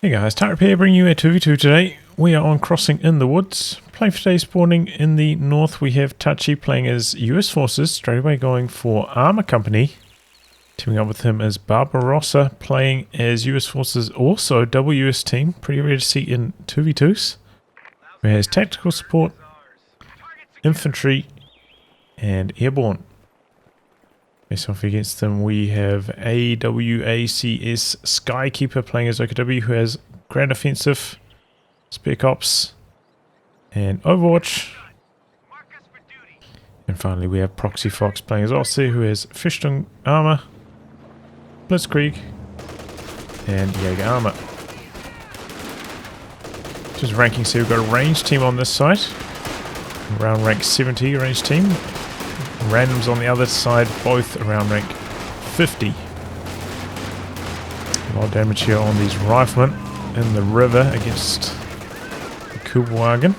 Hey guys, Tachi here bringing you a 2v2 today. We are on Crossing in the Woods. Playing for today, spawning in the north, we have Tachi playing as US Forces, straight away going for Armour Company. Teaming up with him as Barbarossa, playing as US Forces, also double US team. Pretty rare to see in 2v2s. He has Tactical Support, Infantry, and Airborne. Face off against them, we have AWACS Skykeeper playing as OKW, who has Grand Offensive, Spec Ops, and Overwatch. And finally, we have ProxyFox playing as Ostheer, who has Fishtung Armour, Blitkrieg, and Jaeger Armour. Just ranking, so we've got a ranged team on this side, around rank 70 ranged team. Randoms on the other side, both around rank 50. A lot of damage here on these riflemen in the river against the Kubelwagen.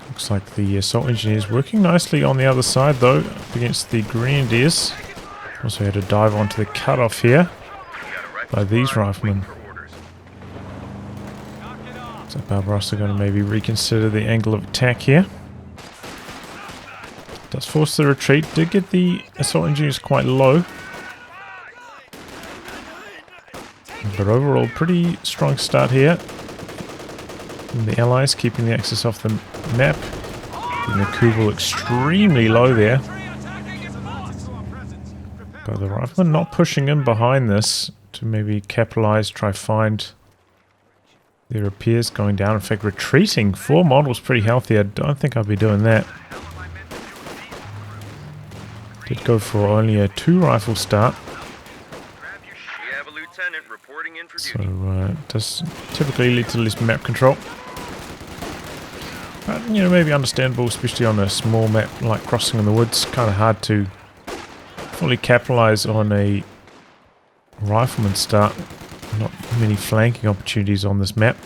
Looks like the assault engineers working nicely on the other side though, up against the grenadiers. Also had to dive onto the cutoff here by these riflemen. So Barbarossa going to maybe reconsider the angle of attack here. Does force the retreat. Did get the assault engineers quite low. But overall, pretty strong start here. And the allies keeping the axis off the map. Keeping the Kubel extremely low there. But the riflemen not pushing in behind this to maybe capitalize, try find their repairs going down. In fact, retreating 4 models pretty healthy. I don't think I'll be doing that. Did go for only a 2 rifle start. So it does typically lead to less map control. But, you know, maybe understandable, especially on a small map like Crossing in the Woods. Kind of hard to fully capitalize on a rifleman start. Not many flanking opportunities on this map.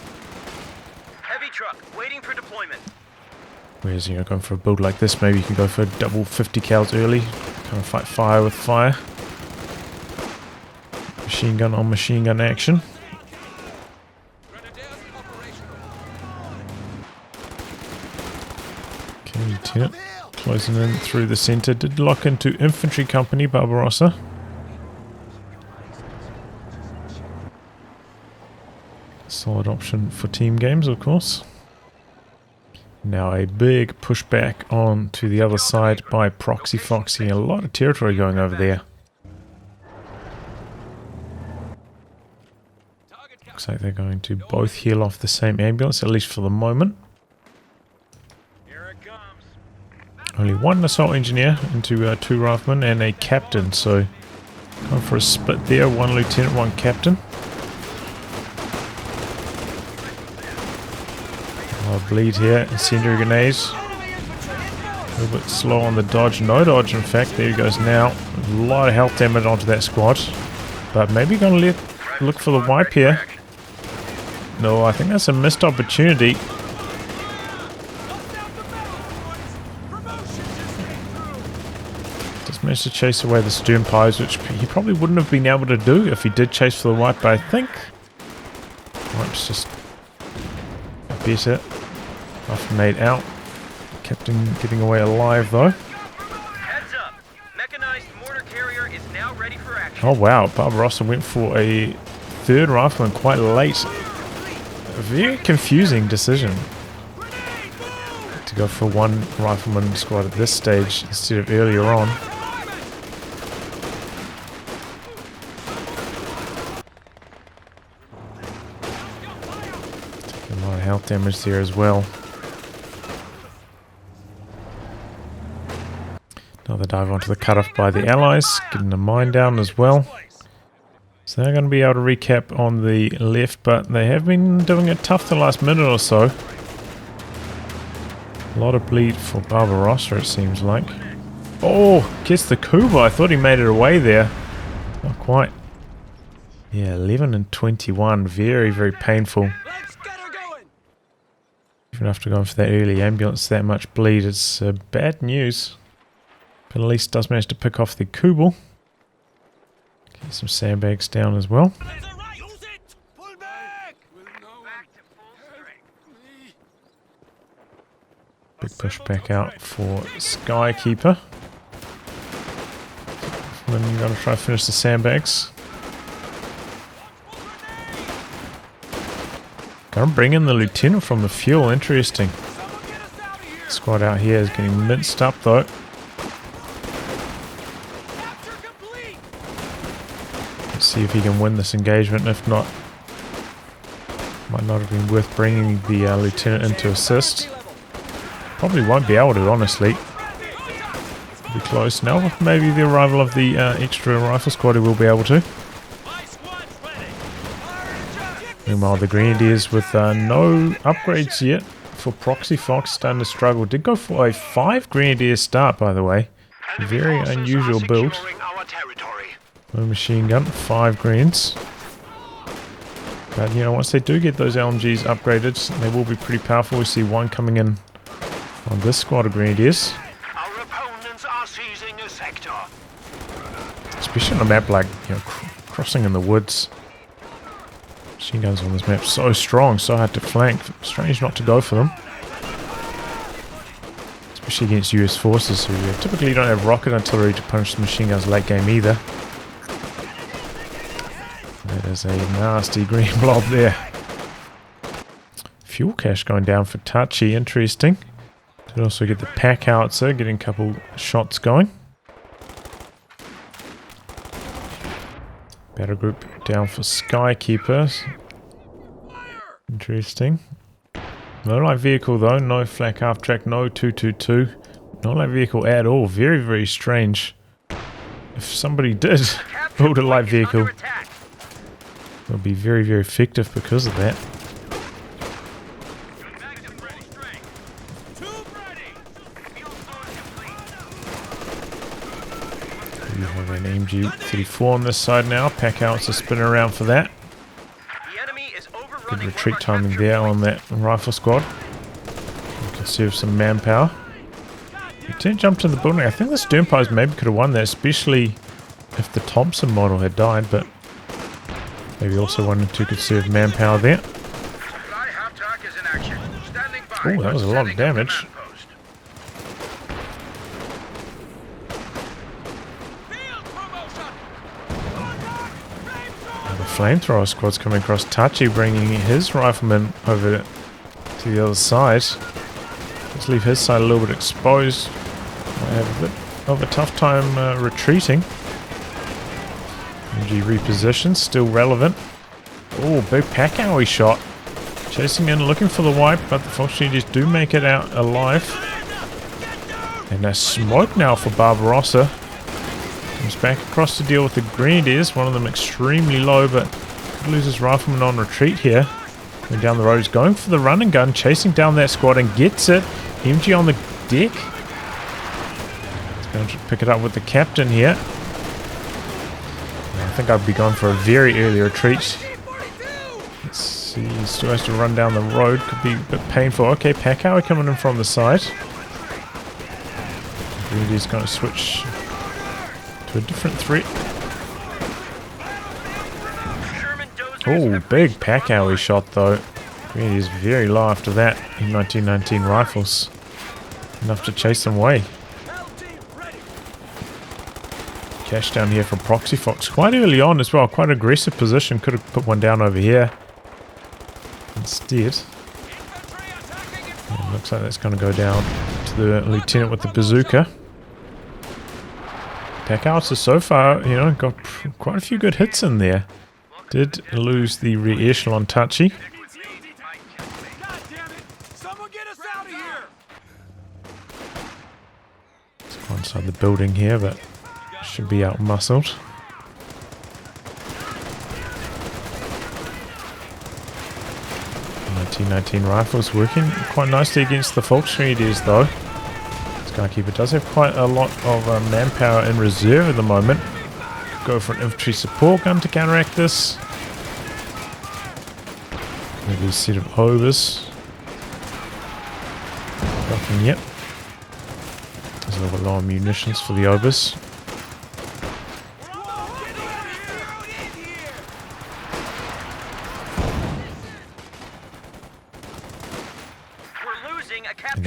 Heavy truck waiting for deployment. Whereas, you know, going for a build like this, maybe you can go for double 50 cals early. Kind of fight fire with fire. Machine gun on machine gun action. Okay, Lieutenant closing in through the center. Did lock into Infantry Company, Barbarossa. Solid option for team games, of course. Now a big pushback on to the other side by ProxyFox. A lot of territory going over there. Looks like they're going to both heal off the same ambulance, at least for the moment. Only 1 assault engineer into 2 riflemen and a captain, so going for a split there. 1 lieutenant, 1 captain. Bleed here, incendiary grenades. A little bit slow on the dodge, no dodge in fact. There he goes now. A lot of health damage onto that squad. But maybe going to look for the wipe here. No, I think that's a missed opportunity. Just managed to chase away the stern pies, which he probably wouldn't have been able to do if he did chase for the wipe, but I think wipe's just better. Made out. Captain getting away alive though. Heads up. Mechanized mortar carrier is now ready for action. Oh wow, Barbarossa went for a 3rd rifleman quite late. A very confusing decision to go for 1 rifleman squad at this stage instead of earlier on. Taking a lot of health damage there as well. Another dive onto the cutoff by the allies, getting a mine down as well. So they're going to be able to recap on the left, but they have been doing it tough the last minute or so. A lot of bleed for Barbarossa, it seems like. Oh, gets the Kuba. I thought he made it away there. Not quite. Yeah, 11 and 21. Very, very painful. Even after going for that early ambulance, that much bleed, it's bad news. But at least does manage to pick off the Kubel. Get some sandbags down as well. Big push back out for Skykeeper. And then you're going to try to finish the sandbags. Gonna bring in the lieutenant from the fuel. Interesting. Squad out here is getting minced up though. Let's see if he can win this engagement. If not, might not have been worth bringing the lieutenant in to assist. Probably won't be able to, honestly. Be close now. With maybe the arrival of the extra rifle squad, he will be able to. Meanwhile, the Grenadiers with no upgrades yet for ProxyFox starting to struggle. Did go for a 5 Grenadier start, by the way. Very unusual build. No machine gun, 5 greens. But you know, once they do get those LMGs upgraded, they will be pretty powerful. We see one coming in on this squad of Grenadiers. Our opponents are seizing a sector. Especially on a map like, you know, crossing in the woods. Machine guns on this map so strong, so hard to flank. Strange not to go for them. Especially against US forces who typically don't have rocket artillery to punish the machine guns late game either. That is a nasty green blob there. Fuel cache going down for Tachi, interesting. Did also get the pack howitzer, getting a couple shots going. Battle group down for Skykeeper. Interesting. No light vehicle though, no flak half track, no 222. No light vehicle at all. Very, very strange. If somebody did build a light vehicle, it would be very, very effective because of that. We have an MG34 on this side now. Pack howitzer spinning around for that. Good retreat timing there on that rifle squad. You can save some manpower. Lieutenant jumped in the building. I think the Sternpires maybe could have won that, especially if the Thompson model had died, but maybe also 1 and 2 could serve manpower there. Oh, that was a lot of damage. Flamethrower squad's coming across. Tachi bringing his riflemen over to the other side. Let's leave his side a little bit exposed. Might have a bit of a tough time retreating. MG reposition, still relevant. Oh, big pack owie shot. Chasing in, looking for the wipe, but the Fox Grenadiers do make it out alive. And there's smoke now for Barbarossa. Comes back across to deal with the Grenadiers. One of them extremely low, but could lose his rifleman on retreat here. Going down the road, he's going for the run and gun, chasing down that squad and gets it. MG on the deck. He's going to pick it up with the captain here. I think I'd be going for a very early retreat. Let's see, he still has to run down the road. Could be a bit painful. Okay, Packower coming in from the side. Grenadiers going to switch to a different threat. Oh, big pack owie shot though. Grenadiers very low after that in 1919 rifles. Enough to chase them away. Cash down here from ProxyFox quite early on as well. Quite aggressive position. Could have put one down over here. Instead, it looks like that's going to go down to the lieutenant with the bazooka. Pack howitzer so far, you know, got quite a few good hits in there. Did lose the rear echelon Tachi. It's go inside the building here, but should be out muscled. .1919 rifles working quite nicely against the Fox Grenadiers though. Skykeeper does have quite a lot of manpower in reserve at the moment. Could go for an infantry support gun to counteract this. Maybe a set of overs. Nothing yet. There's a little bit low on munitions for the overs.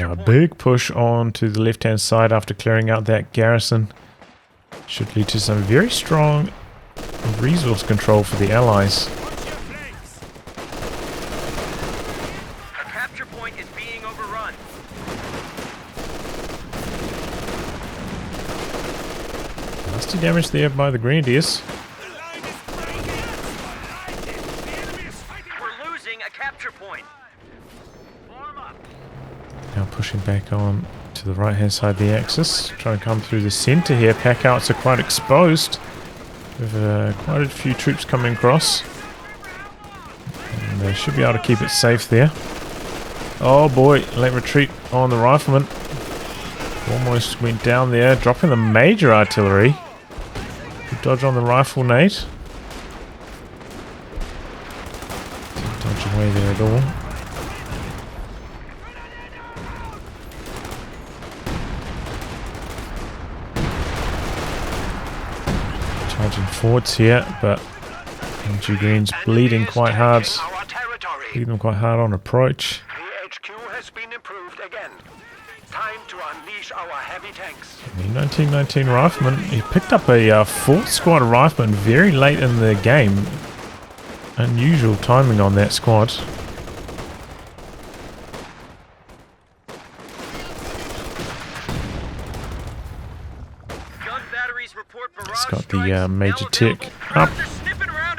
Now a big push on to the left-hand side after clearing out that garrison. Should lead to some very strong resource control for the Allies. A capture point is being overrun. Nasty damage there by the Grenadiers. We're losing a capture point. Form up. Now pushing back on to the right hand side of the axis. Trying to come through the center here. Packouts are quite exposed. With quite a few troops coming across. And they should be able to keep it safe there. Oh boy, late retreat on the rifleman. Almost went down there, dropping the major artillery. Good dodge on the rifle, Nate. Didn't dodge away there at all. Charging forwards here, but MG Green's bleeding quite hard. Bleeding them quite hard on approach. The HQ has been improved again. Time to unleash our heavy tanks. The 1919 rifleman, he picked up a fourth squad of riflemen very late in the game. Unusual timing on that squad. It's got the major tech up,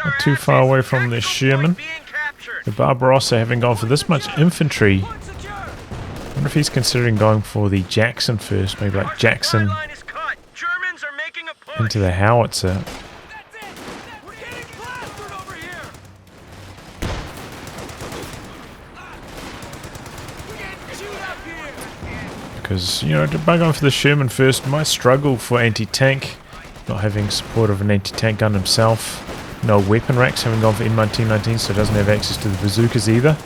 not too far away from the Sherman. The Barbarossa having gone for this much infantry. I wonder if he's considering going for the Jackson first, maybe like Jackson into the howitzer. Because, you know, by going for the Sherman first might struggle for anti-tank. Not having support of an anti-tank gun himself. No weapon racks, having gone for M1919, so doesn't have access to the bazookas either.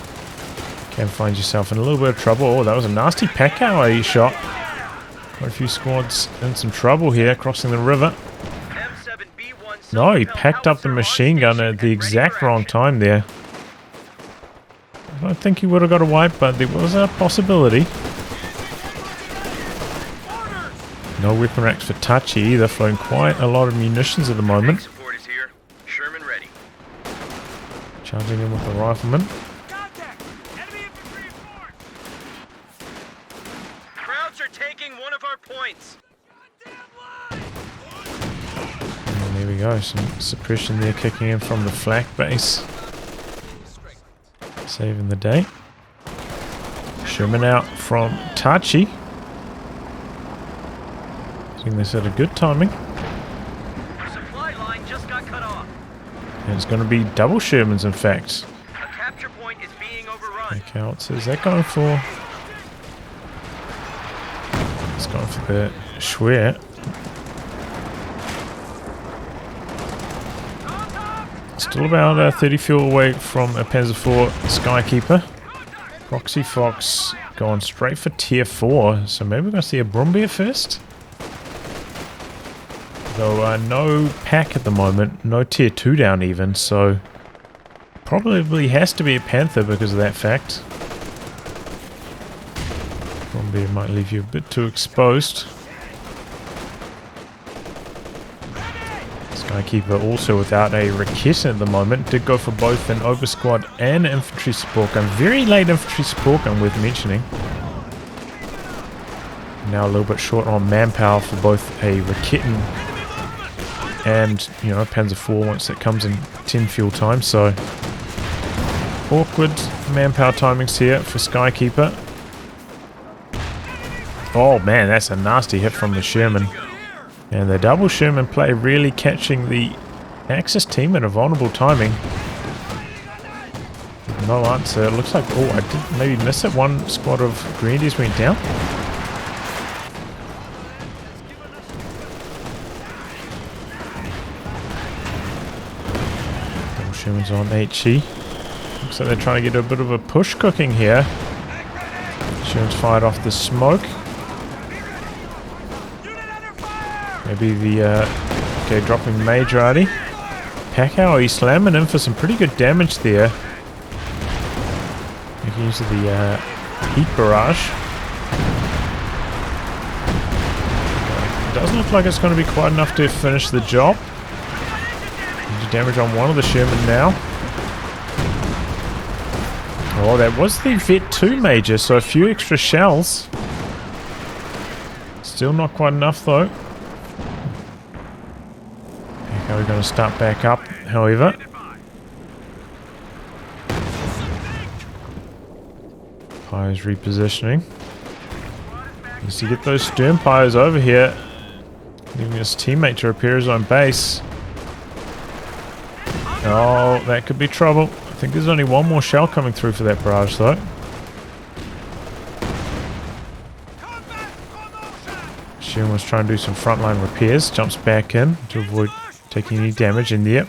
Can find yourself in a little bit of trouble. Oh, that was a nasty pack-hour he shot. Quite a few squads in some trouble here, crossing the river. No, he packed up the machine gun at the exact wrong time there. I don't think he would have got a wipe, but there was a possibility. No weapon racks for Tachi either, throwing quite a lot of munitions at the moment. Charging in with the rifleman. Crowds are taking one of our points. And there we go, some suppression there kicking in from the flak base. Saving the day. Sherman out from Tachi. Doing this at a good timing. Our supply line just got cut off. And it's going to be double Shermans, in fact. A capture point is being overrun. Okay, what's that going for? It's going for the Schwer. Still about 30 fuel away from a Panzer IV Skykeeper. ProxyFox going straight for tier 4. So maybe we're going to see a Brumbier first. Though no pack at the moment, no tier 2 down even, so probably has to be a Panther because of that fact. Brumbier might leave you a bit too exposed. Skykeeper also without a Rakit at the moment, did go for both an oversquad and infantry support gun. Very late infantry support gun worth mentioning. Now a little bit short on manpower for both a Rakit and, you know, Panzer IV once that comes in 10 fuel time, so awkward manpower timings here for Skykeeper. Oh man, that's a nasty hit from the Sherman. And the double Sherman play really catching the Axis team at a vulnerable timing. No answer. It looks like, oh, I did maybe miss it. One squad of Grenadiers went down. Sherman's on HE. Looks like they're trying to get a bit of a push cooking here. Sherman's fired off the smoke. Maybe the okay, dropping major arty. Packow, he's slamming in for some pretty good damage there. Making use of the heat barrage. Doesn't look like it's going to be quite enough to finish the job. Major damage on one of the Sherman now. Oh, that was the Vet 2 Major, so a few extra shells. Still not quite enough though. How are we going to start back up, however? Pyre's repositioning. Needs to get those stern pyres over here. Leaving his teammate to repair his own base. Oh, that could be trouble. I think there's only one more shell coming through for that barrage though. Sherman was trying to do some frontline repairs. Jumps back in to avoid taking any damage in there.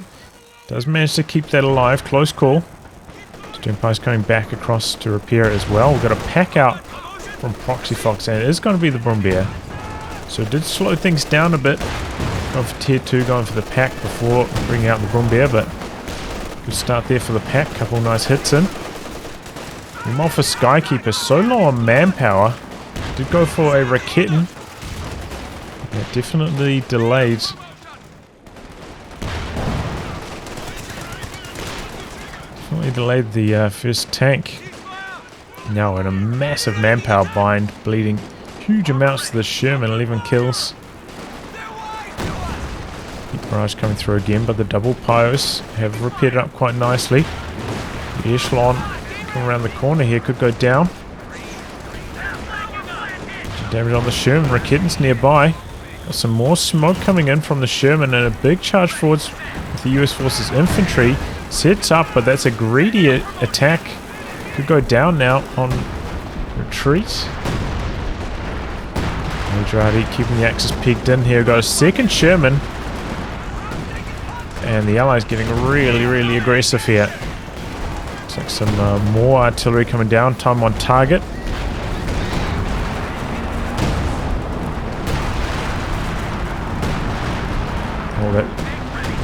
Does manage to keep that alive. Close call. Sternpie's coming back across to repair it as well. We've got a pack out from ProxyFox, and it is going to be the Brumbear. So it did slow things down a bit. Going for tier 2, going for the pack before bringing out the Brumbear, but good start there for the pack. Couple nice hits in. More for Skykeeper. So low on manpower. Did go for a Raketin. Yeah, definitely delayed. Definitely delayed the first tank. Now in a massive manpower bind, bleeding huge amounts to the Sherman, 11 kills. Barrage coming through again, but the double pyros have repaired it up quite nicely. The echelon coming around the corner here could go down. Some damage on the Sherman. Raketin's nearby. Got some more smoke coming in from the Sherman and a big charge forwards with the US Forces Infantry. Sets up, but that's a greedy attack. Could go down now on retreat. Madradi keeping the axis pegged in here. Got a second Sherman. And the Allies getting really aggressive here. Looks like some more artillery coming down. Time on target. Oh,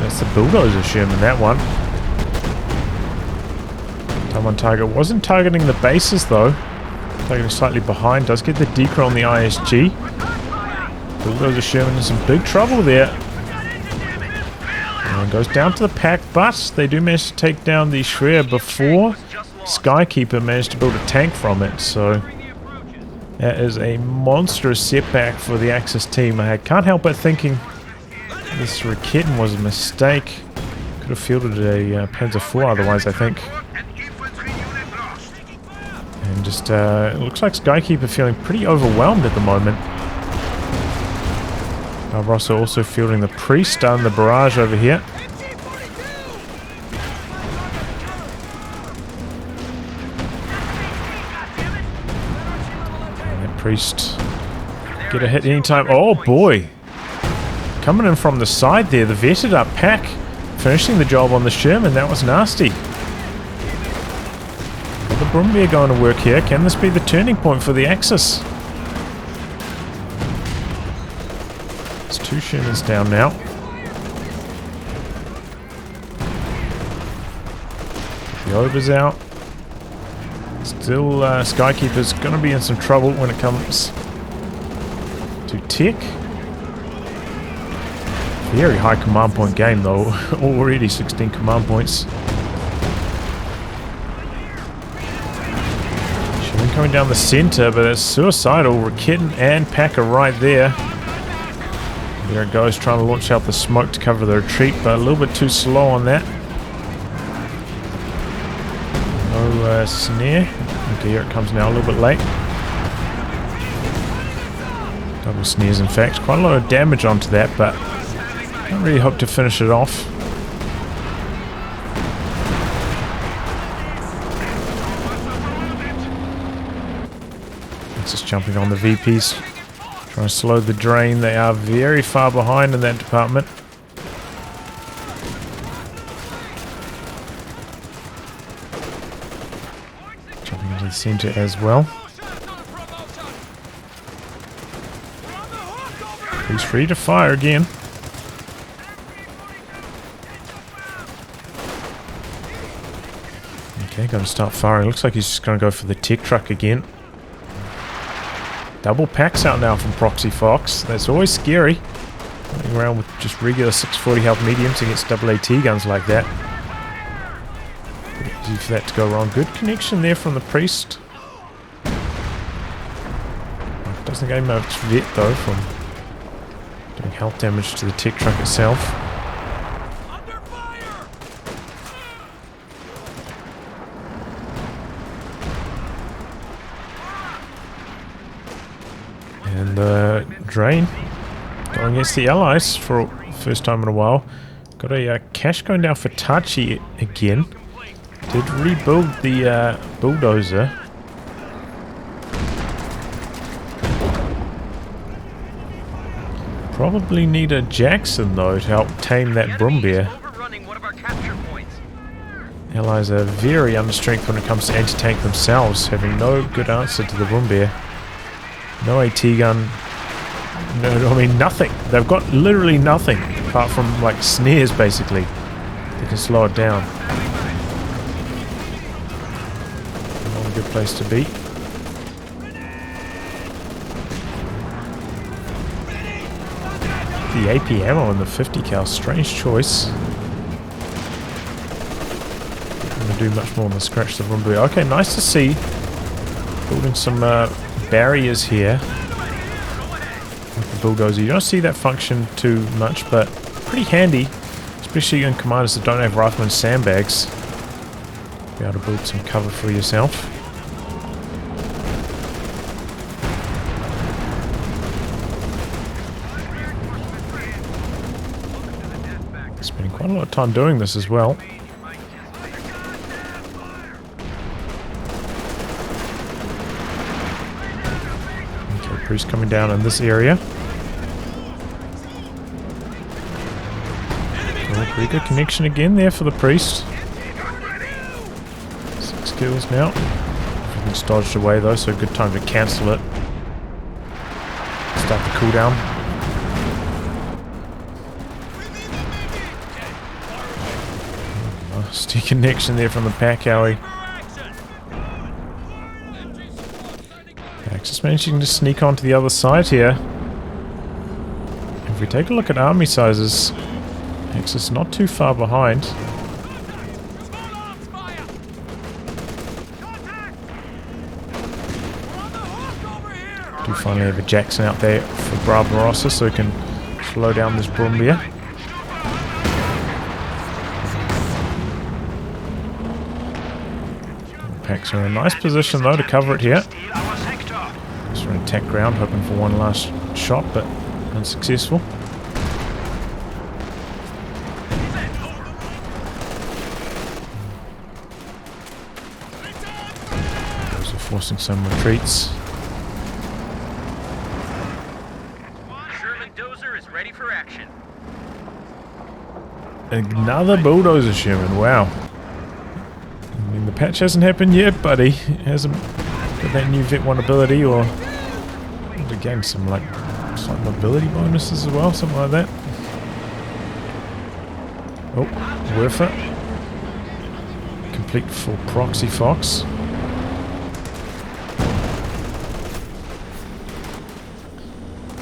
that's the bulldozer Sherman, that one. Time on target. Wasn't targeting the bases though. Targeting slightly behind. Does get the decoy on the ISG. Bulldozer Sherman in some big trouble there. And goes down to the pack, but they do manage to take down the Shreya before Skykeeper managed to build a tank from it. So that is a monstrous setback for the Axis team. I can't help but thinking this Raketin was a mistake. Could have fielded a Panzer IV otherwise, I think. And just it looks like Skykeeper feeling pretty overwhelmed at the moment. Barbarossa also fielding the Priest on the barrage over here. And that Priest get a hit anytime. Oh boy! Coming in from the side there, the vetted up pack. Finishing the job on the Sherman. That was nasty. Got the Brumbear going to work here. Can this be the turning point for the Axis? It's two Shermans down now. The Over's out. Still, Skykeeper's going to be in some trouble when it comes to tech. Very high command point game though. Already 16 command points. Sherman coming down the center, but it's suicidal. Raketin and Packer right there. There it goes, trying to launch out the smoke to cover the retreat, but a little bit too slow on that. No snare. Okay, here it comes now, a little bit late. Double snares, in fact. Quite a lot of damage onto that, but don't really hope to finish it off. It's just jumping on the VPs. Trying to slow the drain. They are very far behind in that department. Jumping into the center as well. He's free to fire again. Okay, going to start firing. Looks like he's just going to go for the tech truck again. Double packs out now from ProxyFox. That's always scary. Running around with just regular 640 health mediums against double AT guns like that. Pretty easy for that to go wrong. Good connection there from the priest. Doesn't gain much vet though from doing health damage to the tech truck itself. Under fire! And the drain going against the allies for the first time in a while. Got a cash going down for Tachi again. Did rebuild the bulldozer. Probably need a Jackson though to help tame that Brumbeer. Allies are very understrength when it comes to anti-tank themselves, having no good answer to the Brumbeer. No AT gun. No, I mean nothing. They've got literally nothing apart from like snares basically. They can slow it down. Not a good place to be. The AP ammo and the 50 cal, strange choice. Not going to do much more than scratch the Brumbeer. Okay, nice to see. Building some barriers here with the bulldozer. You don't see that function too much, but pretty handy, especially in commanders that don't have rifleman sandbags. Be able to build some cover for yourself. Spending quite a lot of time doing this as well. Okay, priest coming down in this area. Oh, pretty good connection again there for the priest. 6 kills now. Everything's dodged away though, so good time to cancel it. Start the cooldown. Stick connection there from the pack alley. Just managing to sneak onto the other side here. If we take a look at army sizes, Axis not too far behind. Do finally have a Jackson out there for Barbarossa so he can slow down this Brumbeer. Packs are in a nice position though to cover it here. Just trying to attack ground, hoping for one last shot, but unsuccessful. Those are forcing some retreats. Sherman Dozer is ready for action. Another bulldozer Sherman, wow. I mean, the patch hasn't happened yet, buddy. It hasn't got that new Vet 1 ability, or again some like slight mobility bonuses as well, something like that. Oh, worth it. Complete for ProxyFox.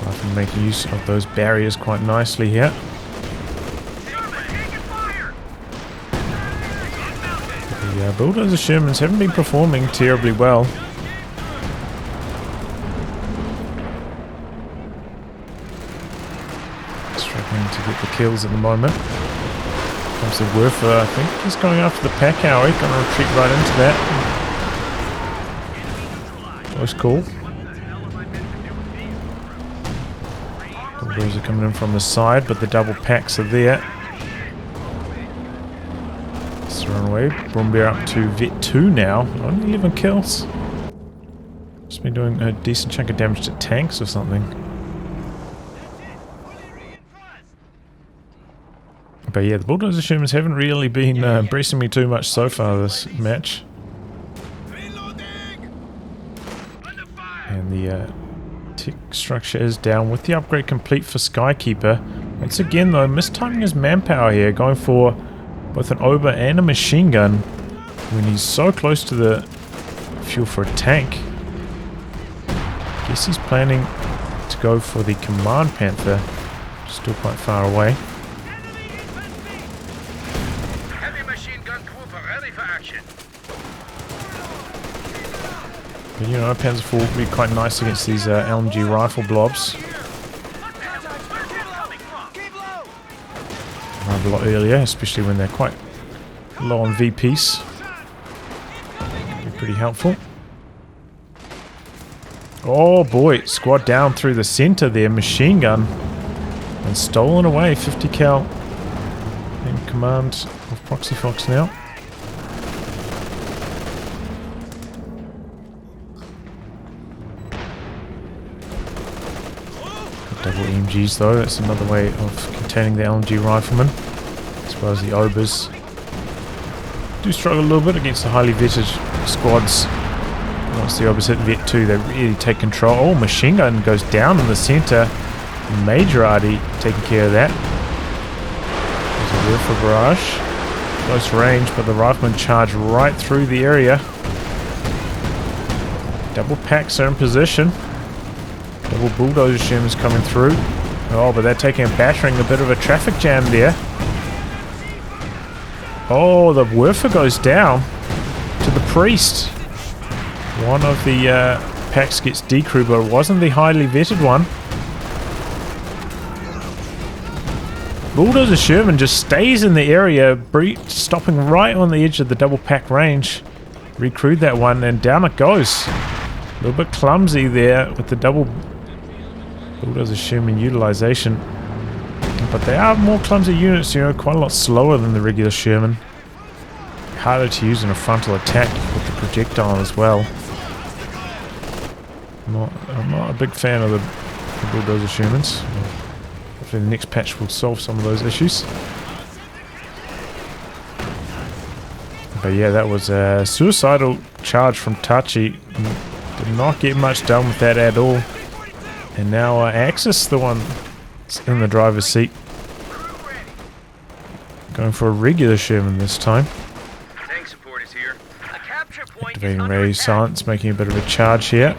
I've been making use of those barriers quite nicely here. The bulldozer Shermans haven't been performing terribly well. Struggling to get the kills at the moment. Comes the Werfer, I think he's going after the pack alley. Gonna retreat right into that. Close call. Bulldozer coming in from the side, but the double packs are there. Thrown away. Brumbeer up to Vet 2 now. Only 11 kills. Just been doing a decent chunk of damage to tanks or something. But yeah, the bulldozer Shermans haven't really been impressing me too much so far this match. And the tick structure is down with the upgrade complete for Skykeeper. Once again though, mistiming his manpower here, going for both an Ober and a machine gun when he's so close to the fuel for a tank. guess he's planning to go for the command panther. Still quite far away. Heavy machine gun Trooper ready for action. But, you know, Panzer IV will be quite nice against these LMG rifle blobs. Arrive a lot earlier, especially when they're quite low on VPs. Can be pretty helpful. Oh boy, squad down through the center there, machine gun. And stolen away, 50 cal in command of ProxyFox now. Double EMGs though, that's another way of containing the LMG riflemen, as well as the obers. Do struggle a little bit against the highly vetted squads. Once the obers hit vet 2, they really take control. Oh, machine gun goes down in the center. Major Arty taking care of that. There's a whiff of barrage. Close range, but the riflemen charge right through the area. Double packs are in position. Double bulldozer Shermans coming through. Oh, but they're taking a battering, a bit of a traffic jam there. Oh, the Werfer goes down to the priest. One of the packs gets decrewed, but it wasn't the highly vetted one. Bulldozer Sherman just stays in the area, stopping right on the edge of the double pack range. Recrewed that one, and down it goes. A little bit clumsy there with the double Bulldozer Sherman utilization. But they are more clumsy units, you know, quite a lot slower than the regular Sherman. Harder to use in a frontal attack with the projectile as well. I'm not a big fan of the Bulldozer Shermans. Hopefully the next patch will solve some of those issues. But yeah, that was a suicidal charge from Tachi. Did not get much done with that at all. And now Axis, the one in the driver's seat. Going for a regular Sherman this time. Tank support is here. A capture point is Activating under radio attack. silence, making a bit of a charge here.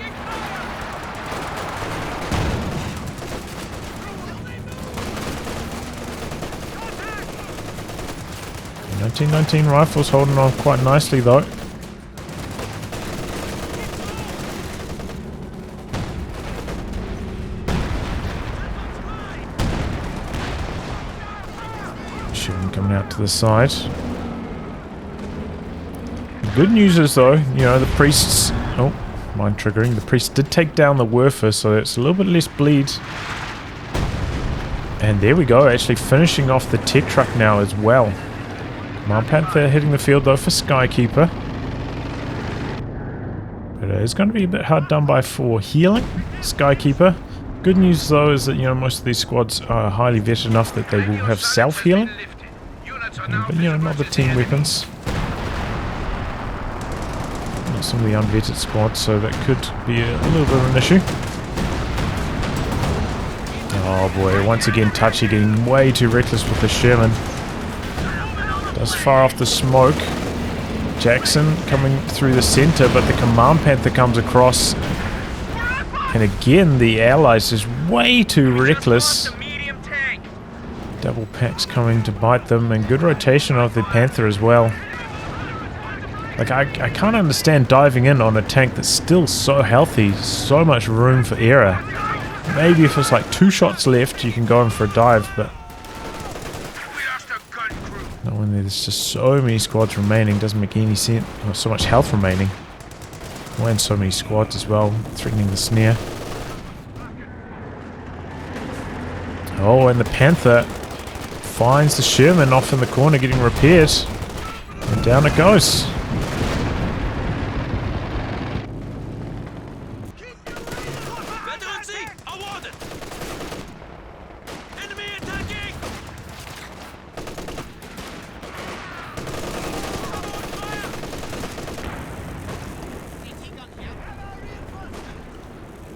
The 1919 rifles holding on quite nicely though. Coming out to the side. The good news is though, you know, the priests... Oh, mind triggering. The priest did take down the Werfer, so it's a little bit less bleed. And there we go, actually finishing off the tech truck now as well. Command Panther hitting the field though for Skykeeper. But it is going to be a bit hard done by for healing Skykeeper. Good news though is that, you know, most of these squads are highly vetted enough that they will have self-healing. But, you know, not the team weapons. Not some of the unvetted squads, so that could be a little bit of an issue. Oh boy, once again Tachi getting way too reckless with the Sherman. Does fire off the smoke. Jackson coming through the center, but the Command Panther comes across. And again, the Allies is way too reckless. Double packs coming to bite them, and good rotation of the Panther as well. Like, I can't understand diving in on a tank that's still so healthy, so much room for error. Maybe if it's like 2 shots left, you can go in for a dive, but not when there's just so many squads remaining, doesn't make any sense. Or so much health remaining. And so many squads as well, threatening the snare. Oh, and the Panther finds the Sherman off in the corner getting repaired. And down it goes.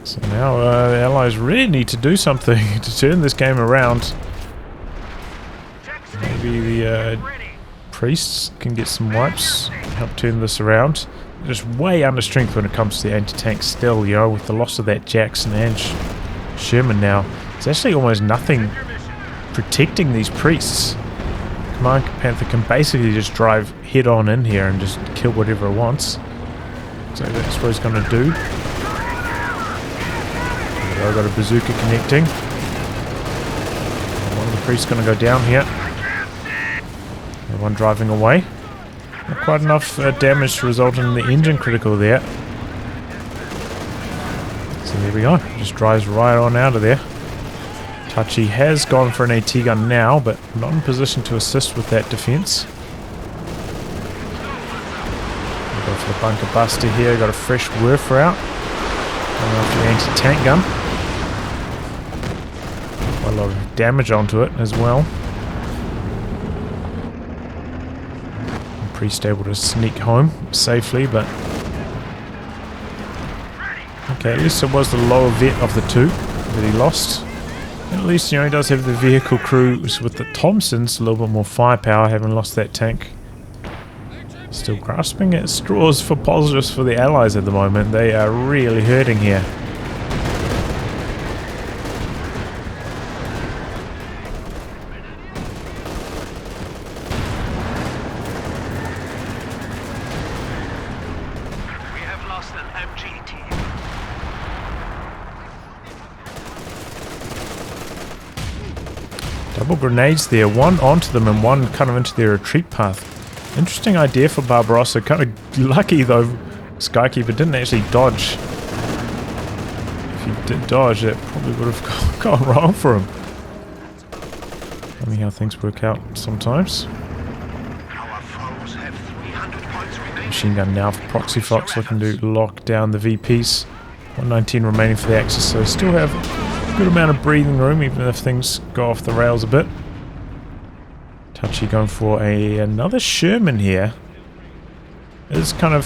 So now the Allies really need to do something to turn this game around. Maybe the priests can get some wipes, help turn this around. just way under strength when it comes to the anti-tank still, you know, with the loss of that Jackson and Sherman now. It's actually almost nothing protecting these priests. Command Panther can basically just drive head on in here and just kill whatever it wants. So that's what he's going to do. I've got a bazooka connecting. One of the priests going to go down here. Everyone driving away. Not quite enough damage to result in the engine critical there. So there we go. Just drives right on out of there. Tachi has gone for an AT gun now, but not in position to assist with that defense. We'll go for the bunker buster here. Got a fresh Werfer out. Coming off the anti-tank gun. Quite a lot of damage onto it as well. Priest able to sneak home safely, but okay, at least it was the lower vet of the two that he lost. And at least, you know, he does have the vehicle crews with the Thompsons, a little bit more firepower, having lost that tank. Still grasping at straws for positives for the Allies at the moment. They are really hurting here. Double grenades there, one onto them and one kind of into their retreat path. Interesting idea for Barbarossa. Kind of lucky though, Skykeeper didn't actually dodge. If he did dodge, that probably would have gone wrong for him. Funny how things work out sometimes. Machine gun now for ProxyFox, looking to lock down the VPs. 119 remaining for the Axis, so still have good amount of breathing room, even if things go off the rails a bit. Tachi going for another Sherman here. This kind of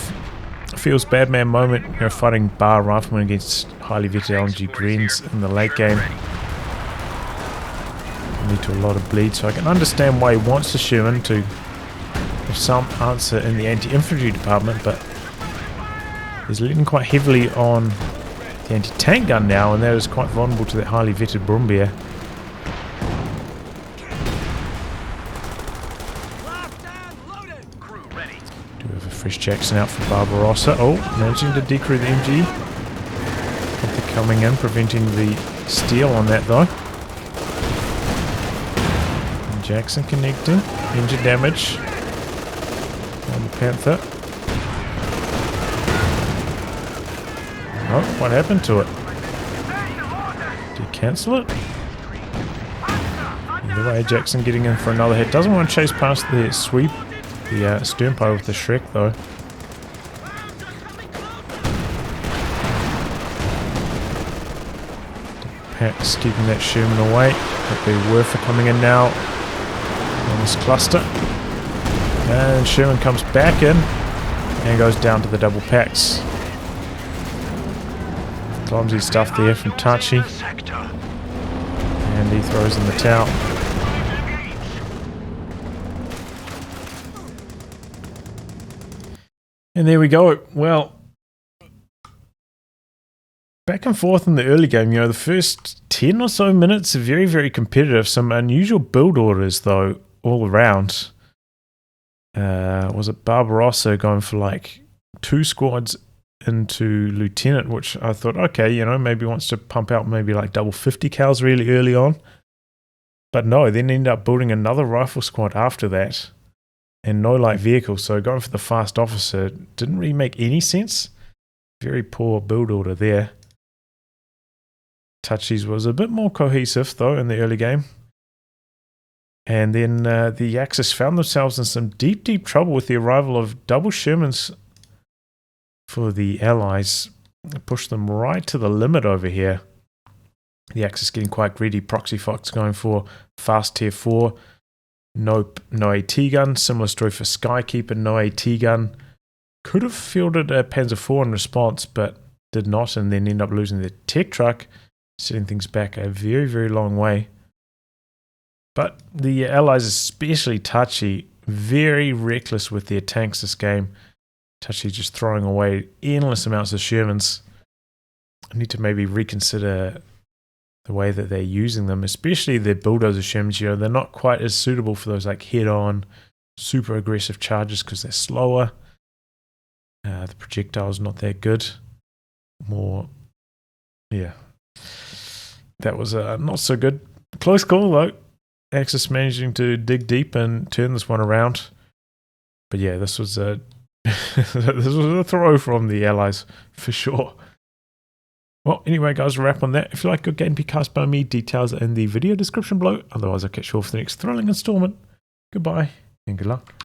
feels bad man moment, you know, fighting bar riflemen against highly vetted LMG Greens in the late game. Lead to a lot of bleed, so I can understand why he wants the Sherman to have some answer in the anti-infantry department, but he's leaning quite heavily on the anti-tank gun now, and that is quite vulnerable to that highly vetted Brumbier. Do have a fresh Jackson out for Barbarossa. Oh, managing to decrew the MG. Panther coming in, preventing the steal on that though. And Jackson connecting. Engine damage on the Panther. Oh, what happened to it? Did he cancel it? Either way, Jackson getting in for another hit. Doesn't want to chase past the sweep, the stern pilot with the Shrek though. Pack's keeping that Sherman away. Got the Werfer coming in now on this cluster. And Sherman comes back in and goes down to the double packs. Clumsy stuff there from Tachi. And he throws in the towel. And there we go. Well, back and forth in the early game, you know, the first 10 or so minutes are very, very competitive. Some unusual build orders, though, all around. Was it Barbarossa going for like 2 squads into Lieutenant, which I thought, okay, you know, maybe wants to pump out maybe like double 50 cals really early on. But no, then ended up building another rifle squad after that. And no light vehicle, so going for the fast officer didn't really make any sense. Very poor build order there. Tachi's was a bit more cohesive though in the early game. And then the Axis found themselves in some deep, deep trouble with the arrival of double Shermans for the Allies. It pushed them right to the limit over here. The Axis getting quite greedy. ProxyFox going for fast tier 4. No AT gun. Similar story for Skykeeper. No AT gun. Could have fielded a Panzer IV in response, but did not, and then end up losing the tech truck, setting things back a very, very long way. But the Allies, especially Tachi, very reckless with their tanks this game. Tachi just throwing away endless amounts of Shermans. I need to maybe reconsider the way that they're using them, especially their bulldozer Shermans. You know, they're not quite as suitable for those like head-on, super aggressive charges because they're slower. The projectile's not that good. Yeah. That was not so good. Close call though. Axis managing to dig deep and turn this one around. But yeah, this was a this was a throw from the Allies for sure. Well, anyway, guys, a wrap on that. If you like good gameplay cast by me, details are in the video description below. Otherwise, I'll catch you all for the next thrilling installment. Goodbye and good luck.